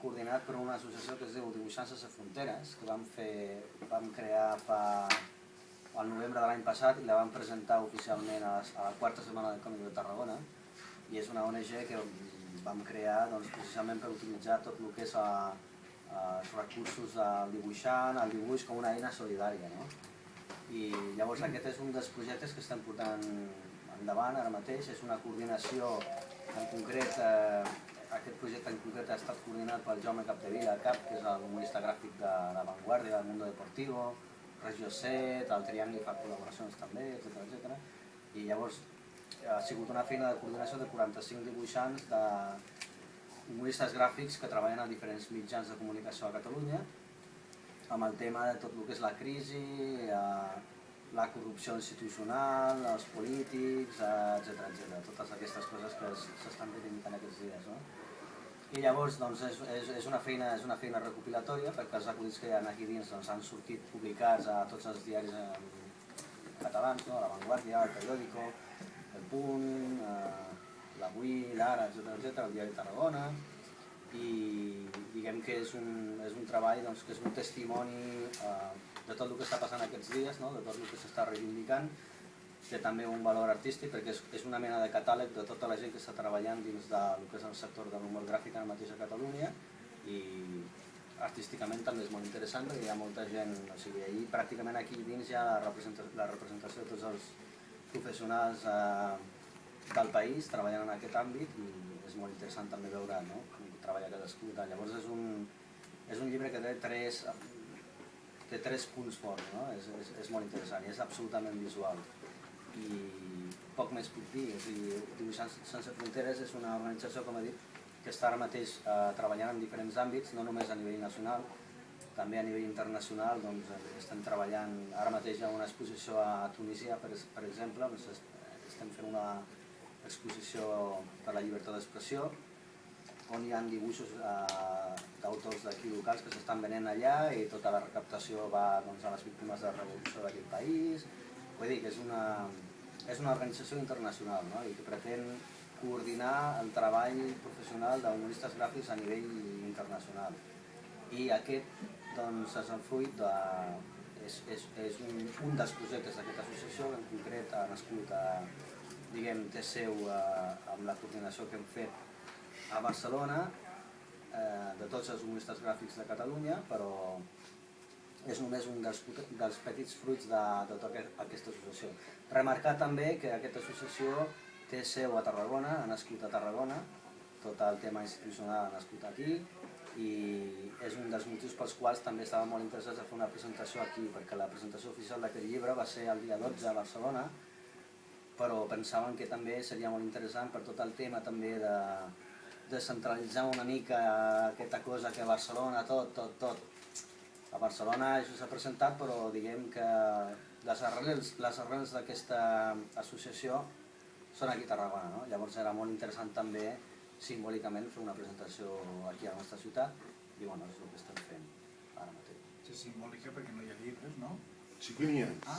coordinat per una associació que es diu Dibuixants Sense Fronteres, que vam crear al novembre de l'any passat i la vam presentar oficialment a la quarta setmana del Còmic de Tarragona, i és una ONG que vam crear precisament per utilitzar tot el que és els recursos del dibuixant, el dibuix com una eina solidària. I llavors aquest és un dels projectes que estem portant endavant ara mateix. És una coordinació en concret, aquest projecte en concret ha estat coordinat pel Jaume Capdevila, que és l'humorista gràfic de La Vanguardia, del Mundo Deportivo, Regió 7, el Triangle fa col·laboracions també, etc. I llavors ha sigut una feina de coordinació de 45 dibuixants, humoristes gràfics que treballen a diferents mitjans de comunicació a Catalunya, amb el tema de tot el que és la crisi, la corrupció institucional, els polítics, etc. Totes aquestes coses que s'estan reivindicant aquests dies. I llavors és una feina recopilatòria, perquè els acudits que hi ha aquí dins han sortit publicats a tots els diaris catalans, La Vanguardia, El Periódico, El Punt, l'Avui, l'Ara, etc., el Diari de Tarragona, i diguem que és un treball que és un testimoni de tot el que està passant aquests dies, de tot el que s'està reivindicant. Té també un valor artístic perquè és una mena de catàleg de tota la gent que està treballant dins del que és el sector de l'humor gràfic ara mateix a Catalunya, i artísticament també és molt interessant perquè hi ha molta gent, o sigui, ahir pràcticament aquí dins hi ha la representació de tots els professionals del país treballant en aquest àmbit, i és molt interessant també veure com treballa cadascú. Llavors és un llibre que té tres punts forts, és molt interessant i és absolutament visual. I poc més puc dir. Dibuixants Sense Fronteres és una organització, com he dit, que està ara mateix treballant en diferents àmbits, no només a nivell nacional, també a nivell internacional. Estem treballant, ara mateix hi ha una exposició a Tunísia, per exemple, estem fent una exposició per la llibertat d'expressió, on hi ha dibuixos d'autors d'aquí locals que s'estan venent allà, i tota la recaptació va a les víctimes de la revolució d'aquell país. Vull dir que és una organització internacional i que pretén coordinar el treball professional d'humoristes gràfics a nivell internacional. I aquest és el fruit és un dels projectes d'aquesta associació, que en concret ha nascut, té seu amb la coordinació que hem fet a Barcelona de tots els humoristes gràfics de Catalunya, però és només un dels petits fruits de tota aquesta associació. Remarcar també que aquesta associació té seu a Tarragona, ha nascut a Tarragona, tot el tema institucional ha nascut aquí, i és un dels motius pels quals també estàvem molt interessats a fer una presentació aquí, perquè la presentació oficial d'aquest llibre va ser el dia 12 a Barcelona, però pensàvem que també seria molt interessant per tot el tema també de centralitzar una mica aquesta cosa que a Barcelona tot. A Barcelona això s'ha presentat, però diguem que les arrels d'aquesta associació són aquí a Tarragona. Llavors era molt interessant també simbòlicament fer una presentació aquí a la nostra ciutat, i és el que estem fent ara mateix. És simbòlica perquè no hi ha llibres, no? Sí que n'hi ha.